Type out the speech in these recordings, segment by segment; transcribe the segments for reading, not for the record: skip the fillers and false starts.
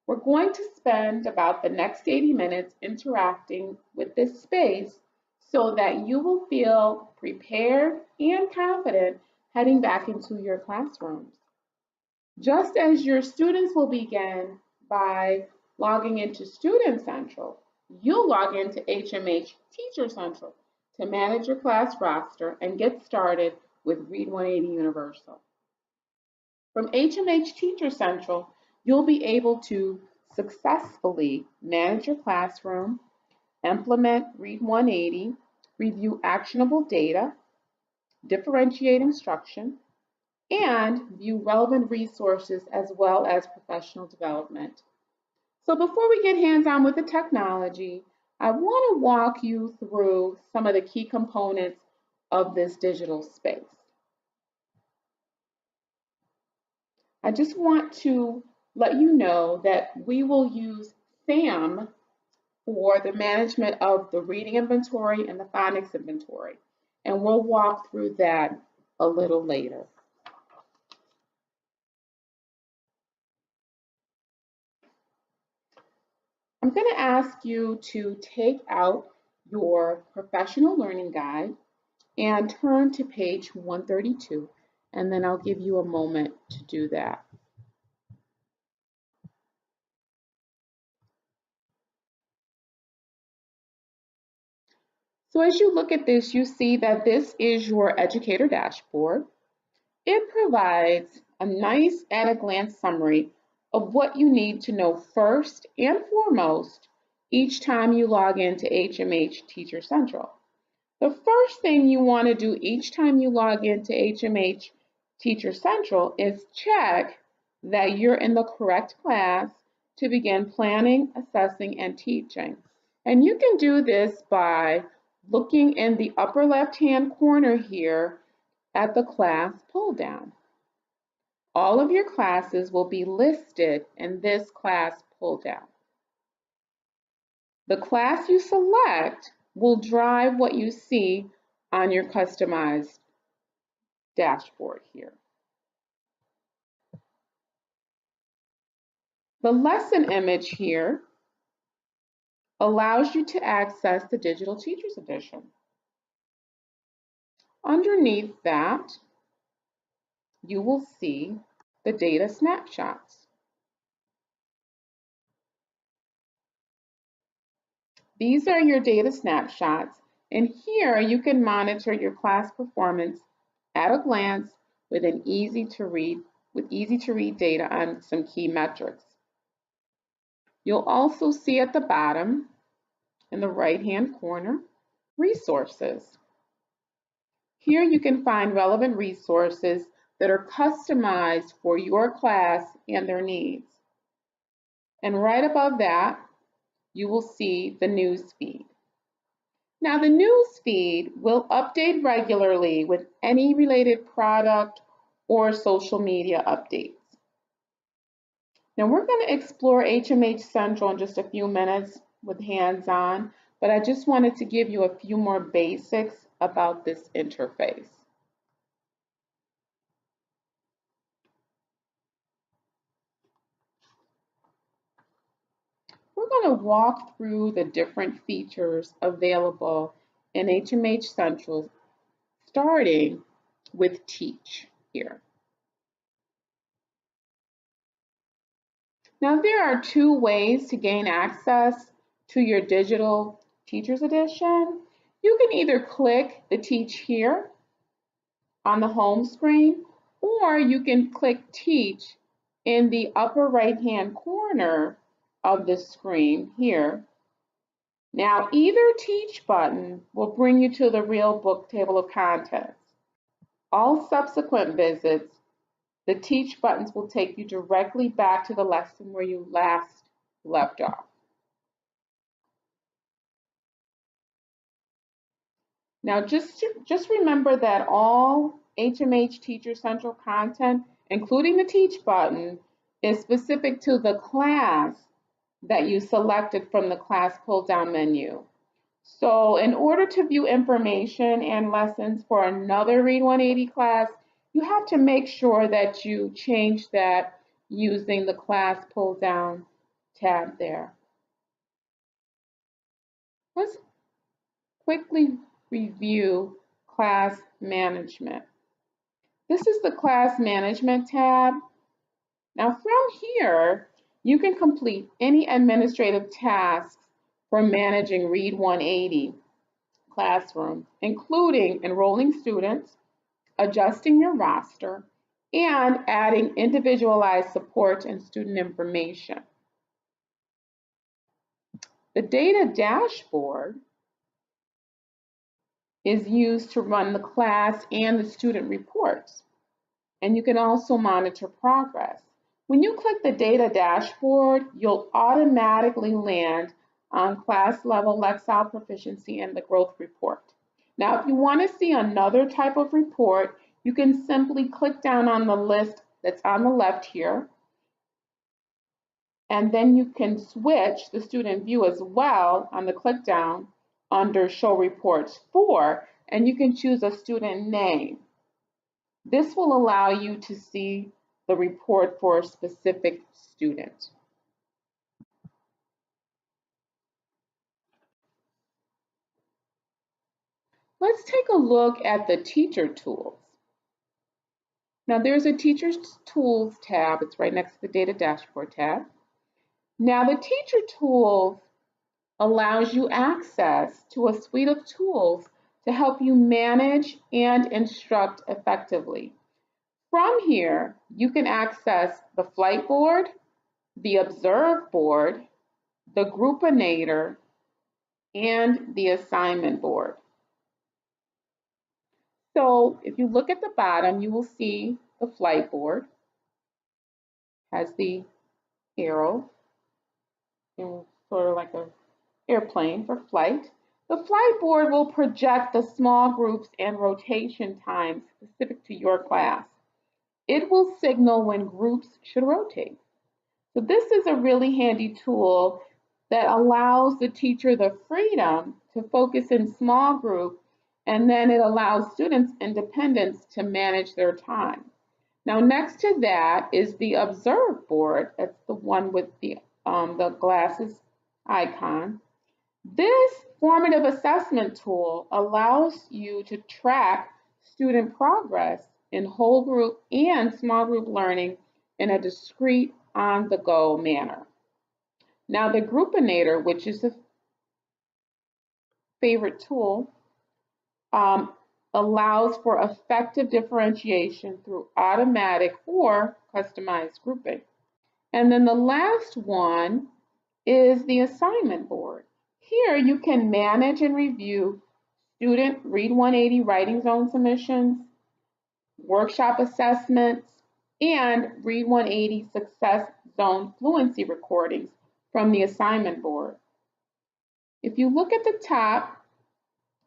We're going to spend about the next 80 minutes interacting with this space so that you will feel prepared and confident heading back into your classrooms. Just as your students will begin by logging into Student Central, you'll log into HMH Teacher Central to manage your class roster and get started with Read 180 Universal. From HMH Teacher Central, you'll be able to successfully manage your classroom, implement Read 180, review actionable data, differentiate instruction, and view relevant resources as well as professional development. So before we get hands-on with the technology, I want to walk you through some of the key components of this digital space. I just want to let you know that we will use SAM for the management of the reading inventory and the phonics inventory, and we'll walk through that a little later. I'm going to ask you to take out your professional learning guide and turn to page 132, and then I'll give you a moment to do that. So as you look at this, you see that this is your educator dashboard. It provides a nice at-a-glance summary of what you need to know first and foremost each time you log into HMH Teacher Central. The first thing you want to do each time you log into HMH Teacher Central is check that you're in the correct class to begin planning, assessing, and teaching. And you can do this by looking in the upper left-hand corner here at the class pull down. All of your classes will be listed in this class pull down. The class you select will drive what you see on your customized dashboard here. The lesson image here allows you to access the Digital Teachers Edition. Underneath that, you will see the data snapshots. These are your data snapshots, and here you can monitor your class performance at a glance with easy to read data on some key metrics. You'll also see at the bottom in the right-hand corner, resources. Here you can find relevant resources that are customized for your class and their needs. And right above that, you will see the news feed. Now the news feed will update regularly with any related product or social media updates. Now we're going to explore HMH Central in just a few minutes with hands-on, but I just wanted to give you a few more basics about this interface. We're going to walk through the different features available in HMH Central, starting with Teach here. Now there are two ways to gain access to your Digital Teachers Edition. You can either click the Teach here on the home screen, or you can click Teach in the upper right-hand corner of the screen here. Now either Teach button will bring you to the real book table of contents. All subsequent visits, the Teach buttons will take you directly back to the lesson where you last left off. Now just remember that all HMH Teacher Central content, including the Teach button, is specific to the class that you selected from the class pull-down menu. So in order to view information and lessons for another Read 180 class, you have to make sure that you change that using the class pull-down tab there. Let's quickly review class management. This is the class management tab. Now from here, you can complete any administrative tasks for managing Read 180 classroom, including enrolling students, adjusting your roster, and adding individualized support and student information. The data dashboard is used to run the class and the student reports, and you can also monitor progress. When you click the data dashboard, you'll automatically land on class level Lexile proficiency and the growth report. Now, if you want to see another type of report, you can simply click down on the list that's on the left here, and then you can switch the student view as well on the click down under Show Reports For, and you can choose a student name. This will allow you to see the report for a specific student. Let's take a look at the teacher tools. Now there's a Teacher's Tools tab. It's right next to the Data Dashboard tab. Now the Teacher Tools allows you access to a suite of tools to help you manage and instruct effectively. From here, you can access the Flight Board, the Observe Board, the Groupinator, and the Assignment Board. So if you look at the bottom, you will see the Flight Board has the arrow, sort of like an airplane for flight. The Flight Board will project the small groups and rotation times specific to your class. It will signal when groups should rotate. So this is a really handy tool that allows the teacher the freedom to focus in small groups, and then it allows students independence to manage their time. Now next to that is the Observe Board. That's the one with the glasses icon. This formative assessment tool allows you to track student progress in whole group and small group learning in a discrete, on-the-go manner. Now the Groupinator, which is a favorite tool, allows for effective differentiation through automatic or customized grouping. And then the last one is the Assignment Board. Here you can manage and review student Read 180 writing zone submissions, workshop assessments, and Read 180 Success Zone fluency recordings from the Assignment Board. If you look at the top,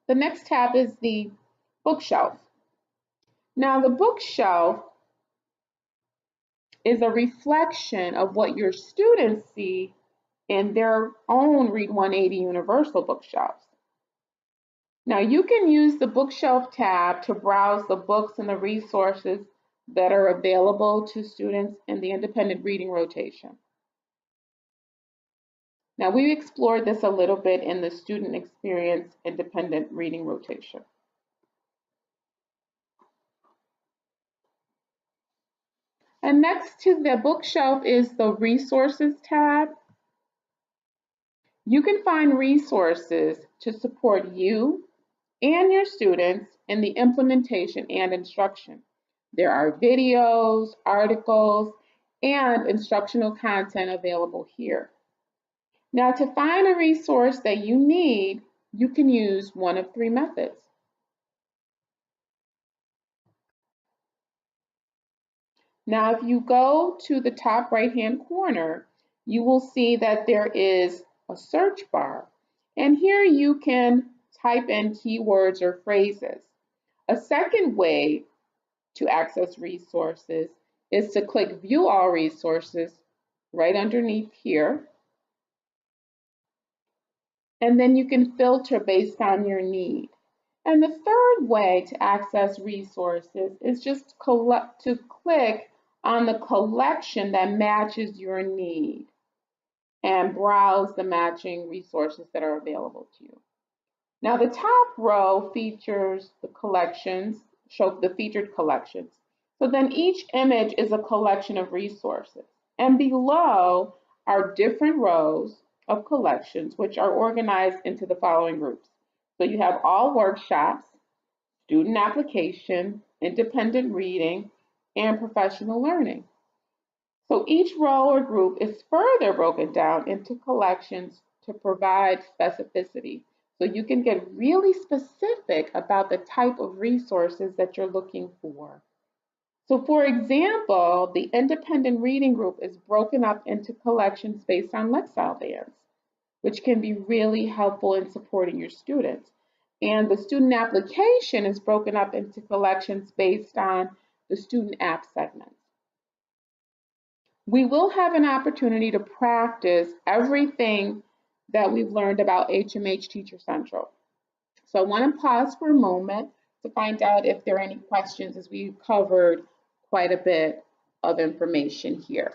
the next tab is the bookshelf. Now the bookshelf is a reflection of what your students see in their own Read 180 Universal bookshelves. Now you can use the bookshelf tab to browse the books and the resources that are available to students in the independent reading rotation. Now we explored this a little bit in the student experience independent reading rotation. And next to the bookshelf is the Resources tab. You can find resources to support you and your students in the implementation and instruction. There are videos, articles, and instructional content available here. Now, to find a resource that you need, you can use one of three methods. Now, if you go to the top right-hand corner, you will see that there is a search bar. And here you can type in keywords or phrases. A second way to access resources is to click View All Resources right underneath here. And then you can filter based on your need. And the third way to access resources is just to click on the collection that matches your need. and browse the matching resources that are available to you. Now, the top row features the collections, show the featured collections. So then each image is a collection of resources. And below are different rows of collections, which are organized into the following groups. So you have all workshops, student application, independent reading, and professional learning. So each row or group is further broken down into collections to provide specificity. So you can get really specific about the type of resources that you're looking for. So for example, the independent reading group is broken up into collections based on Lexile bands, which can be really helpful in supporting your students. And the student application is broken up into collections based on the student app segments. We will have an opportunity to practice everything that we've learned about HMH Teacher Central. So I want to pause for a moment to find out if there are any questions, as we've covered quite a bit of information here.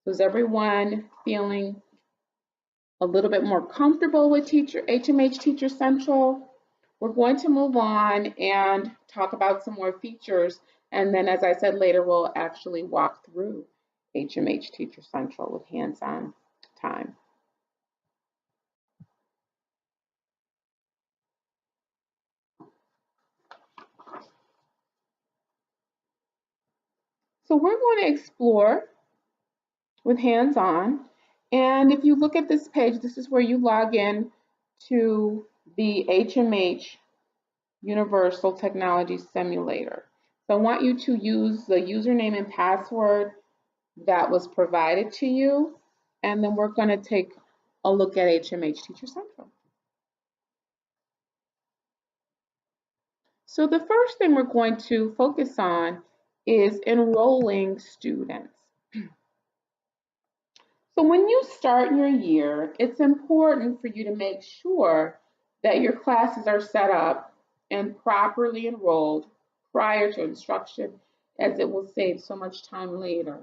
So is everyone feeling a little bit more comfortable with HMH Teacher Central? We're going to move on and talk about some more features. And then, as I said later, we'll actually walk through HMH Teacher Central with hands-on time. So we're going to explore with hands-on. And if you look at this page, this is where you log in to the HMH Universal Technology Simulator. So I want you to use the username and password that was provided to you, and then we're going to take a look at HMH Teacher Central. So the first thing we're going to focus on is enrolling students. So when you start your year, it's important for you to make sure that your classes are set up and properly enrolled prior to instruction, as it will save so much time later.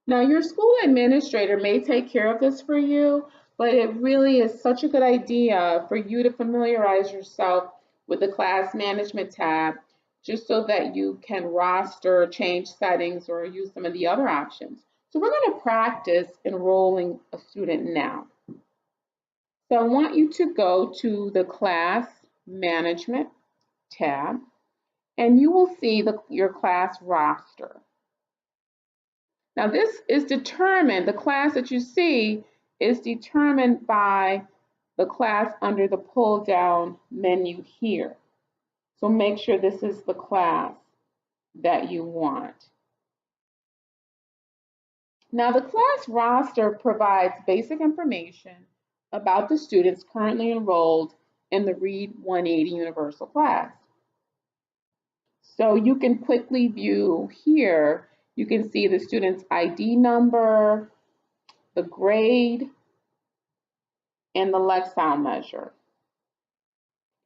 Now, your school administrator may take care of this for you, but it really is such a good idea for you to familiarize yourself with the class management tab, just so that you can roster, change settings, or use some of the other options. So we're going to practice enrolling a student now. So I want you to go to the class management tab, and you will see your class roster. Now this is determined, the class that you see is determined by the class under the pull down menu here. So make sure this is the class that you want. Now the class roster provides basic information about the students currently enrolled in the Read 180 Universal class. So you can quickly view here, you can see the student's ID number, the grade, and the Lexile measure.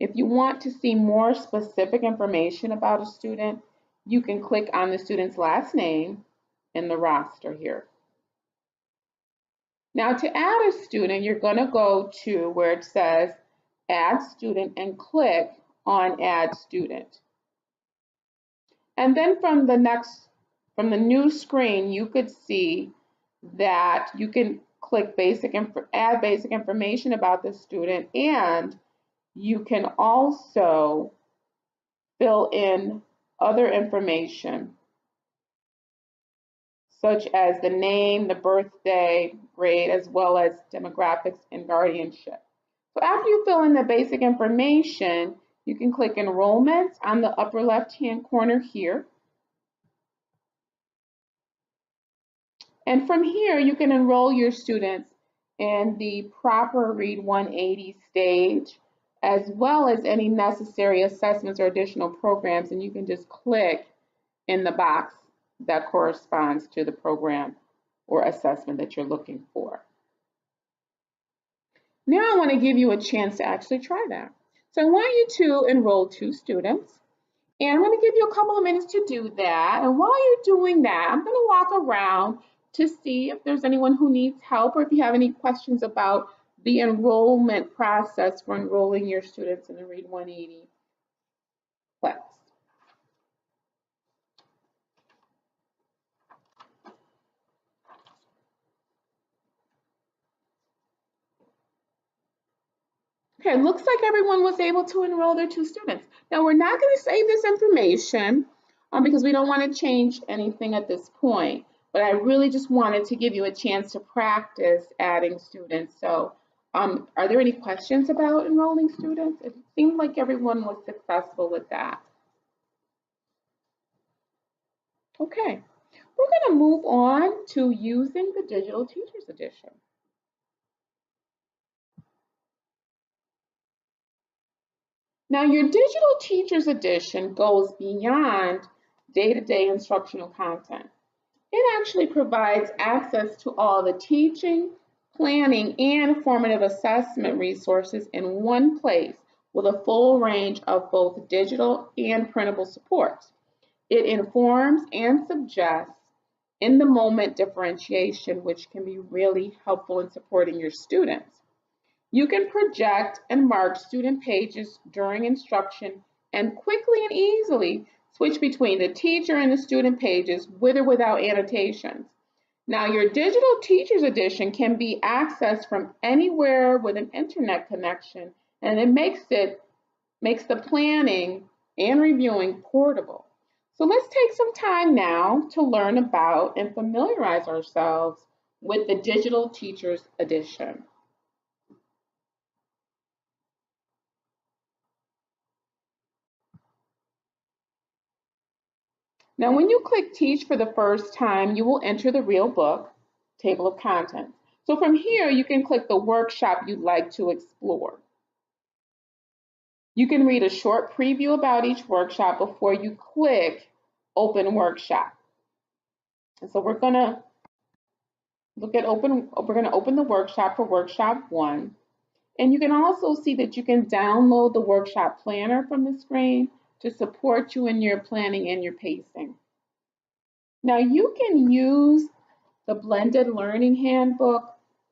If you want to see more specific information about a student, you can click on the student's last name in the roster here. Now to add a student, you're going to go to where it says Add Student and click on Add Student. And then from the new screen, you could see that you can click add basic information about the student, and you can also fill in other information such as the name, the birthday, grade, as well as demographics and guardianship. So after you fill in the basic information, you can click Enrollment on the upper left-hand corner here. And from here, you can enroll your students in the proper Read 180 stage, as well as any necessary assessments or additional programs, and you can just click in the box that corresponds to the program or assessment that you're looking for. Now I want to give you a chance to actually try that. So I want you to enroll 2 students, And I'm going to give you a couple of minutes to do that. And while you're doing that, I'm going to walk around to see if there's anyone who needs help or if you have any questions about the enrollment process for enrolling your students in the Read 180 class. Okay, looks like everyone was able to enroll their 2 students. Now we're not going to save this information because we don't want to change anything at this point, but I really just wanted to give you a chance to practice adding students. So are there any questions about enrolling students? It seemed like everyone was successful with that. Okay, we're going to move on to using the Digital Teachers Edition. Now, your Digital Teachers Edition goes beyond day-to-day instructional content. It actually provides access to all the teaching, planning, and formative assessment resources in one place with a full range of both digital and printable supports. It informs and suggests in-the-moment differentiation, which can be really helpful in supporting your students. You can project and mark student pages during instruction and quickly and easily switch between the teacher and the student pages with or without annotations. Now, your Digital Teachers Edition can be accessed from anywhere with an internet connection, and it makes the planning and reviewing portable. So let's take some time now to learn about and familiarize ourselves with the Digital Teachers Edition. Now, when you click Teach for the first time, you will enter the real book table of contents. So from here, you can click the workshop you'd like to explore. You can read a short preview about each workshop before you click Open Workshop. And so we're going to open the workshop for Workshop 1. And you can also see that you can download the workshop planner from the screen to support you in your planning and your pacing. Now you can use the Blended Learning Handbook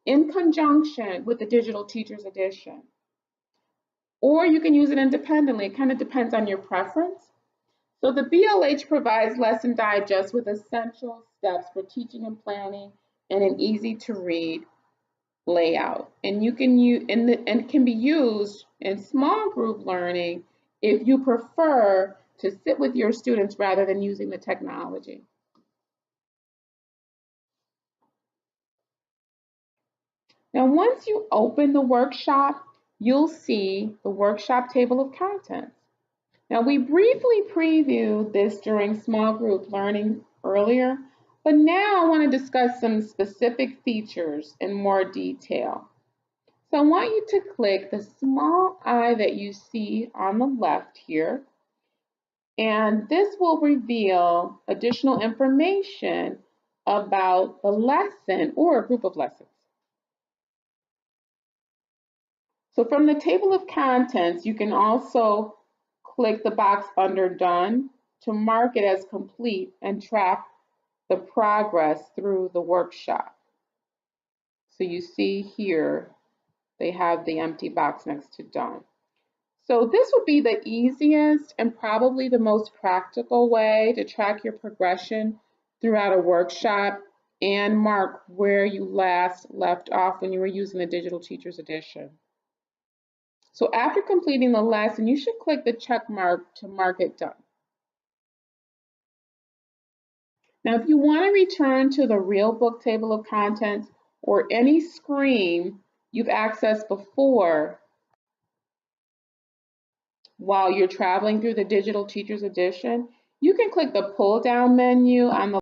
in conjunction with the Digital Teachers Edition. Or you can use it independently. It kind of depends on your preference. So the BLH provides lesson digest with essential steps for teaching and planning and an easy to read layout. And you can use and can be used in small group learning if you prefer to sit with your students rather than using the technology. Now, once you open the workshop, you'll see the workshop table of contents. Now, we briefly previewed this during small group learning earlier, but now I want to discuss some specific features in more detail. So I want you to click the small eye that you see on the left here, and this will reveal additional information about the lesson or a group of lessons. So from the table of contents, you can also click the box under Done to mark it as complete and track the progress through the workshop. So you see here, they have the empty box next to Done. So this would be the easiest and probably the most practical way to track your progression throughout a workshop and mark where you last left off when you were using the Digital Teachers Edition. So after completing the lesson, you should click the check mark to mark it done. Now, if you want to return to the real book table of contents or any screen you've accessed before while you're traveling through the Digital Teachers Edition, you can click the pull-down menu on the